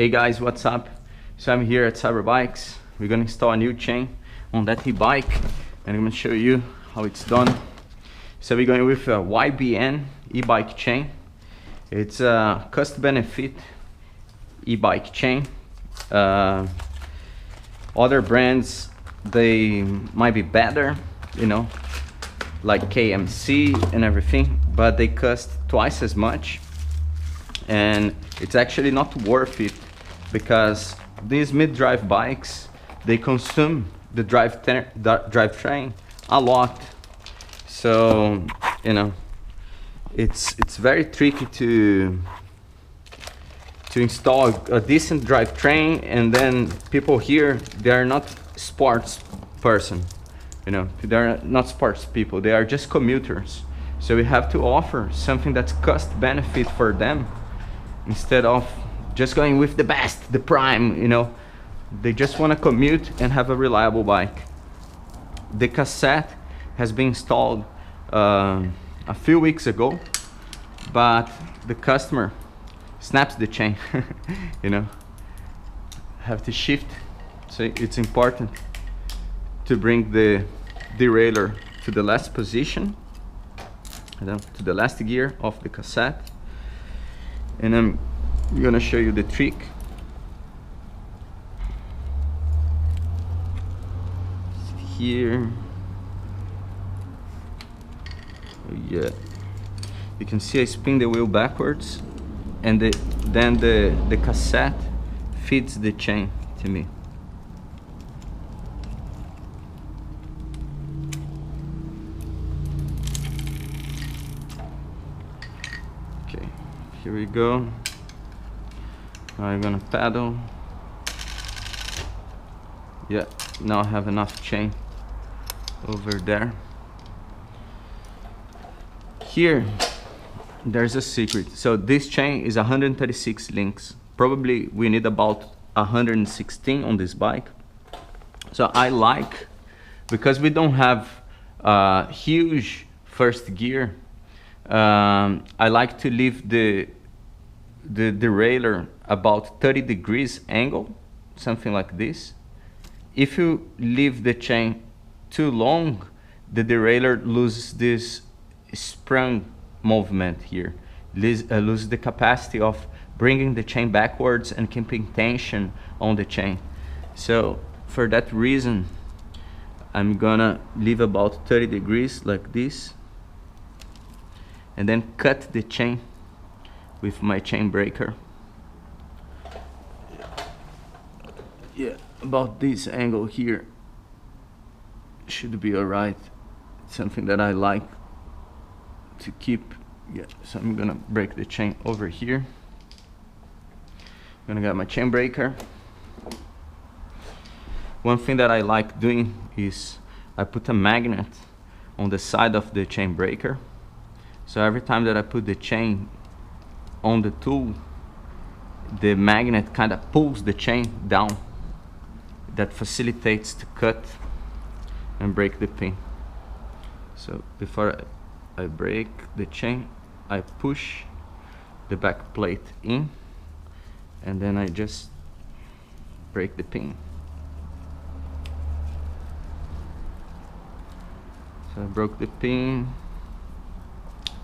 Hey guys, what's up? So I'm here at CyberBikes. We're gonna install a new chain on that e-bike and I'm gonna show you how it's done. So we're going with a YBN e-bike chain. It's a cost benefit e-bike chain. Other brands, they might be better, you know, like KMC and everything, but they cost twice as much. And it's actually not worth it because these mid-drive bikes, they consume the drivetrain a lot. So, you know, it's very tricky to install a decent drivetrain, and then people here, they are not sports person, you know, they're not sports people, they are just commuters. So we have to offer something that's cost benefit for them instead of just going with the best, the prime, you know. They just want to commute and have a reliable bike. The cassette has been installed a few weeks ago, but the customer snaps the chain, you know, have to shift. So it's important to bring the derailleur to the last position, you know, to the last gear of the cassette. And I'm gonna show you the trick. Here, yeah, you can see I spin the wheel backwards, and then the cassette feeds the chain to me. Okay, here we go. Now I'm gonna paddle. Yeah, now I have enough chain over there. Here, there's a secret. So this chain is 136 links. Probably we need about 116 on this bike. So I like, because we don't have a huge first gear, I like to leave the derailleur about 30 degrees angle, something like this. If you leave the chain too long, the derailleur loses this sprung movement here, loses the capacity of bringing the chain backwards and keeping tension on the chain. So for that reason, I'm gonna leave about 30 degrees like this, and then cut the chain with my chain breaker. Yeah, about this angle here should be alright. Something that I like to keep. Yeah, so I'm gonna break the chain over here. I'm gonna get my chain breaker. One thing that I like doing is I put a magnet on the side of the chain breaker. So every time that I put the chain on the tool, the magnet kind of pulls the chain down. That facilitates to cut and break the pin. So before I break the chain, I push the back plate in, and then I just break the pin. So I broke the pin,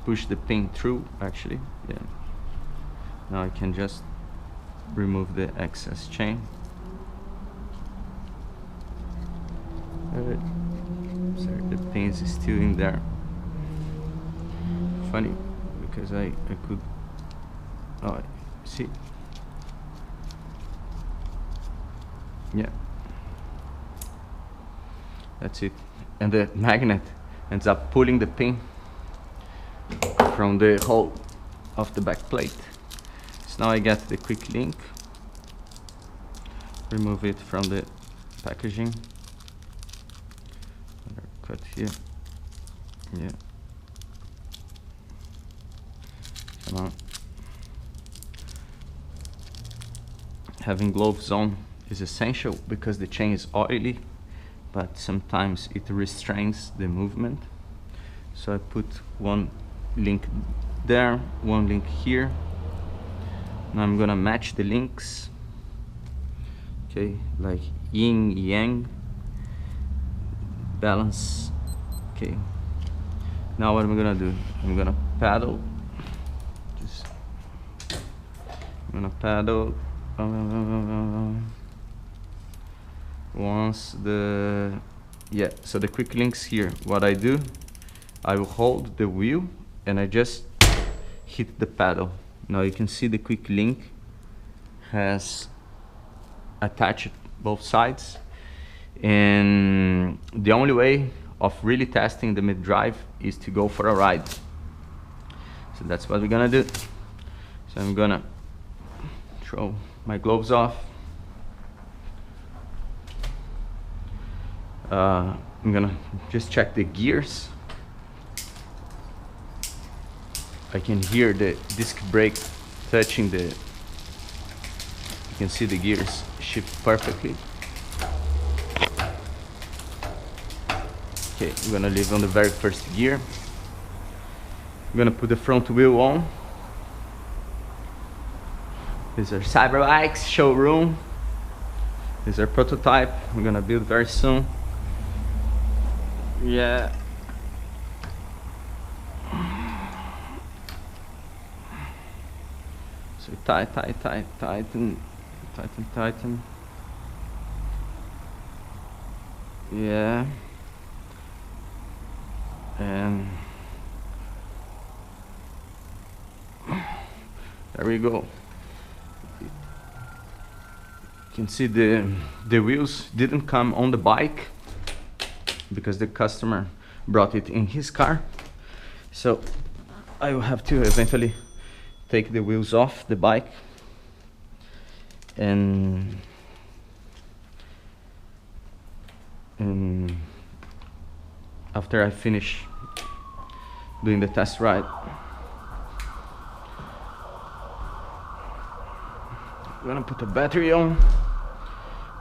push the pin through, actually, yeah. Now I can just remove the excess chain. Sorry, the pin is still in there. Funny, because I could, oh, see, yeah, that's it. And the magnet ends up pulling the pin from the hole of the back plate. So now I get the quick link, remove it from the packaging, cut here, yeah. Come on. Having gloves on is essential because the chain is oily, but sometimes it restrains the movement. So I put one link there, one link here. Now I'm gonna match the links Okay, like yin yang balance. Okay, now what I'm gonna do, I'm gonna paddle. I'm gonna paddle once the so the quick links here, what I do, I will hold the wheel and I just hit the paddle. Now you can see the quick link has attached both sides, and the only way of really testing the mid drive is to go for a ride. So that's what we're gonna do. So I'm gonna throw my gloves off. I'm gonna just check the gears. I can hear the disc brake touching the, you can see the gears shift perfectly. Okay, I'm gonna leave on the very first gear. I'm gonna put the front wheel on. This is our CyberBikes showroom. This is our prototype we're gonna build very soon. Yeah. So tighten. Yeah. And there we go. You can see the wheels didn't come on the bike because the customer brought it in his car. So I will have to eventually take the wheels off the bike, and after I finish doing the test ride, I'm gonna put a battery on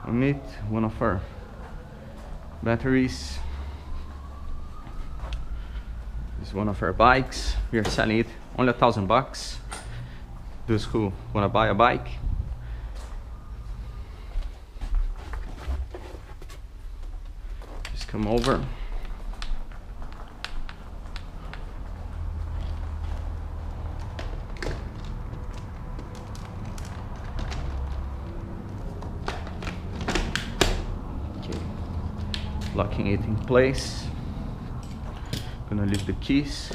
it, one of our batteries. This is one of our bikes. We are selling it only $1,000. Those who wanna buy a bike. Just come over. Locking it in place. Gonna leave the keys.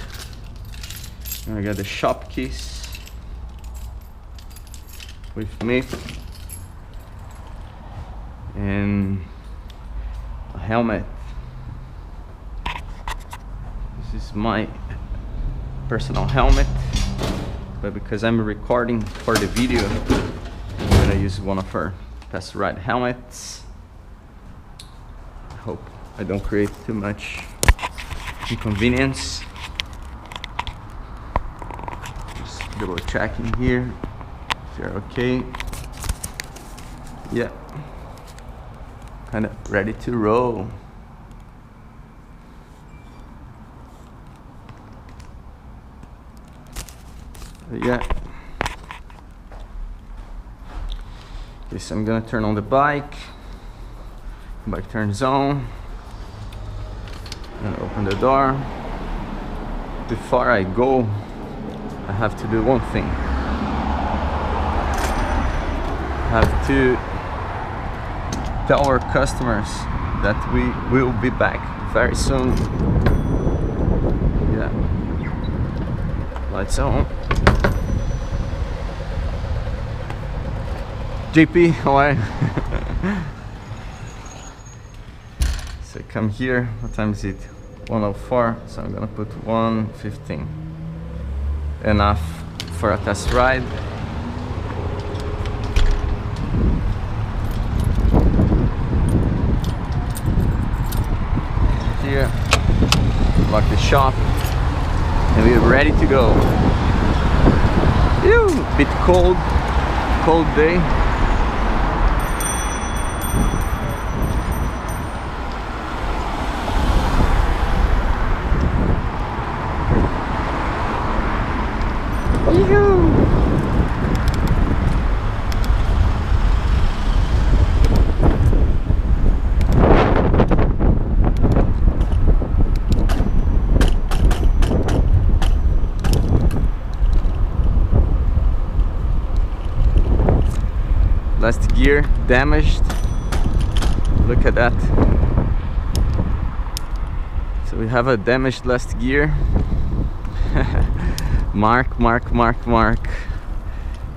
I got the shop keys with me, and a helmet. This is my personal helmet, but because I'm recording for the video, I'm gonna use one of our test ride helmets. I hope I don't create too much inconvenience. Just double checking here if you're okay. Yeah, kind of ready to roll. Yeah. Okay, so I'm gonna turn on the bike. Bike turns on. And open the door. Before I go, I have to do one thing. I have to tell our customers that we will be back very soon. Yeah. Lights on. JP, how are you? So come here, what time is it? 1:04, so I'm gonna put 1:15. Enough for a test ride. Here, lock the shop, and we're ready to go. Ew, bit cold day. Last gear damaged. Look at that. So we have a damaged last gear. Mark,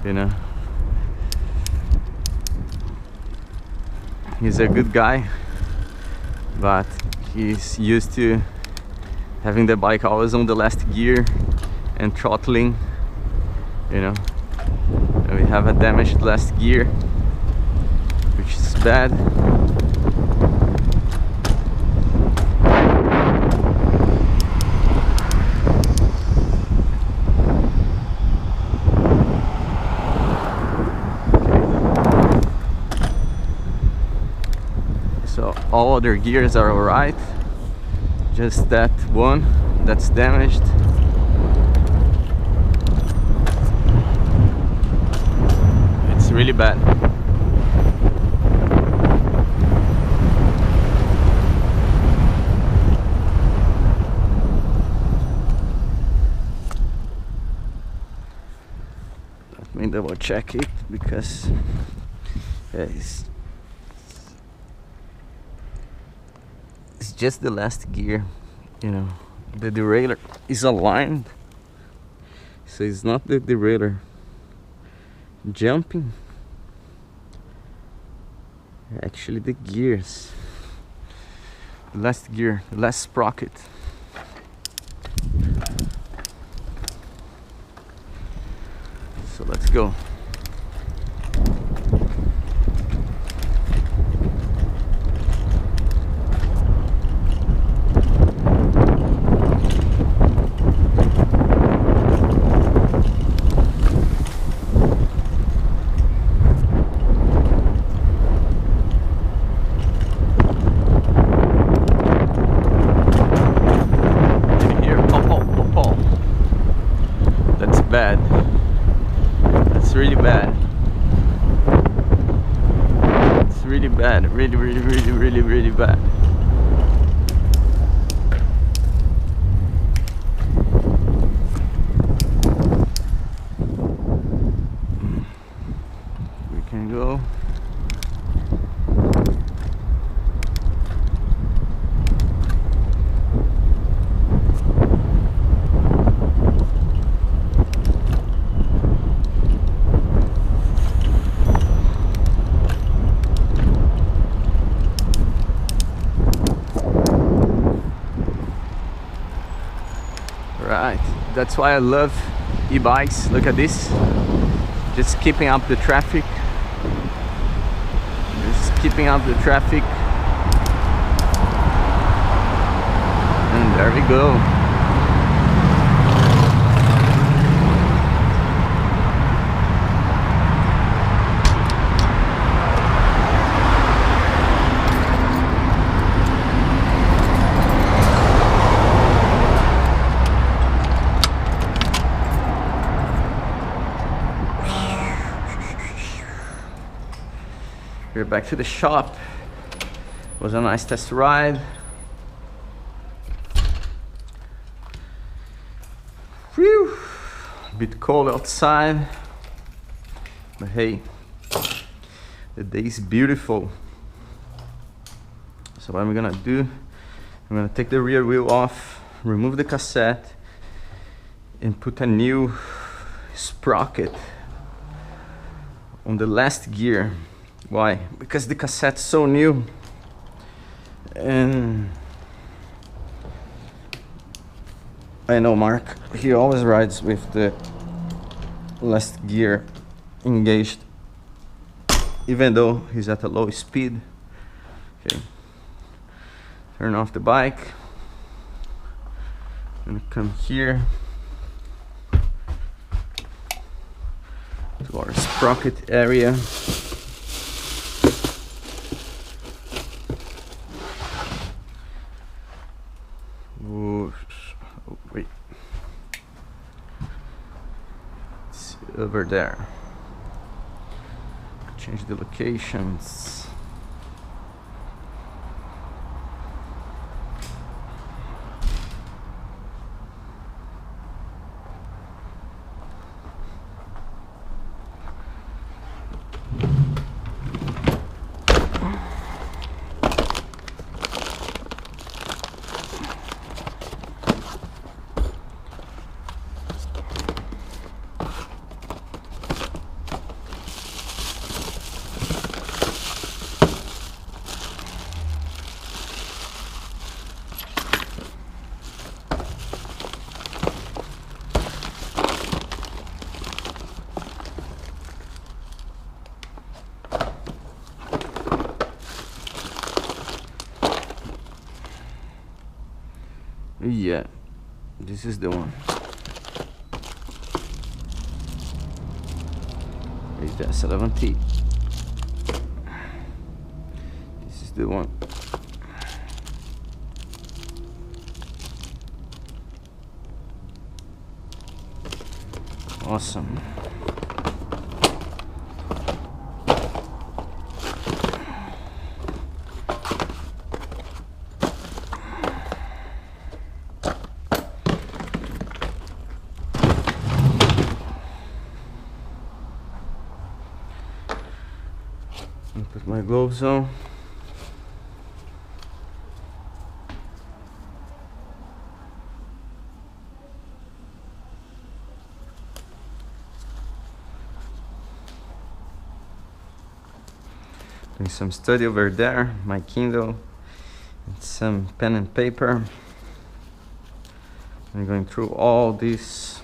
you know. He's a good guy, but he's used to having the bike always on the last gear and throttling, you know. And we have a damaged last gear, which is bad. So all other gears are alright, just that one that's damaged. It's really bad. Let me double check it, because it's just the last gear, you know. The derailleur is aligned, so it's not the derailleur jumping, actually the gears, the last gear, the last sprocket. So let's go. Bad. That's really bad. It's really bad. Really bad. We can go. Right, that's why I love e-bikes. Look at this, just keeping up the traffic, and there we go. We're back to the shop. It was a nice test ride. Whew. A bit cold outside, but hey, the day is beautiful. So what I'm gonna do, I'm gonna take the rear wheel off, remove the cassette, and put a new sprocket on the last gear. Why? Because the cassette's so new, and I know Mark, he always rides with the last gear engaged, even though he's at a low speed. Okay, turn off the bike. I'm gonna come here to our sprocket area. Oh, wait, it's over there. Change the locations. Yeah, this is the one. Is the S11T. This is the one. Awesome. Put my gloves on. Doing some study over there, my Kindle, and some pen and paper. I'm going through all this.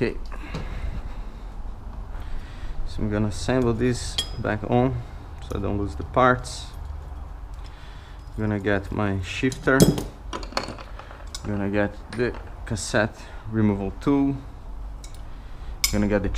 Okay, so I'm gonna assemble this back on so I don't lose the parts. I'm gonna get my shifter. I'm gonna get the cassette removal tool. I'm gonna get the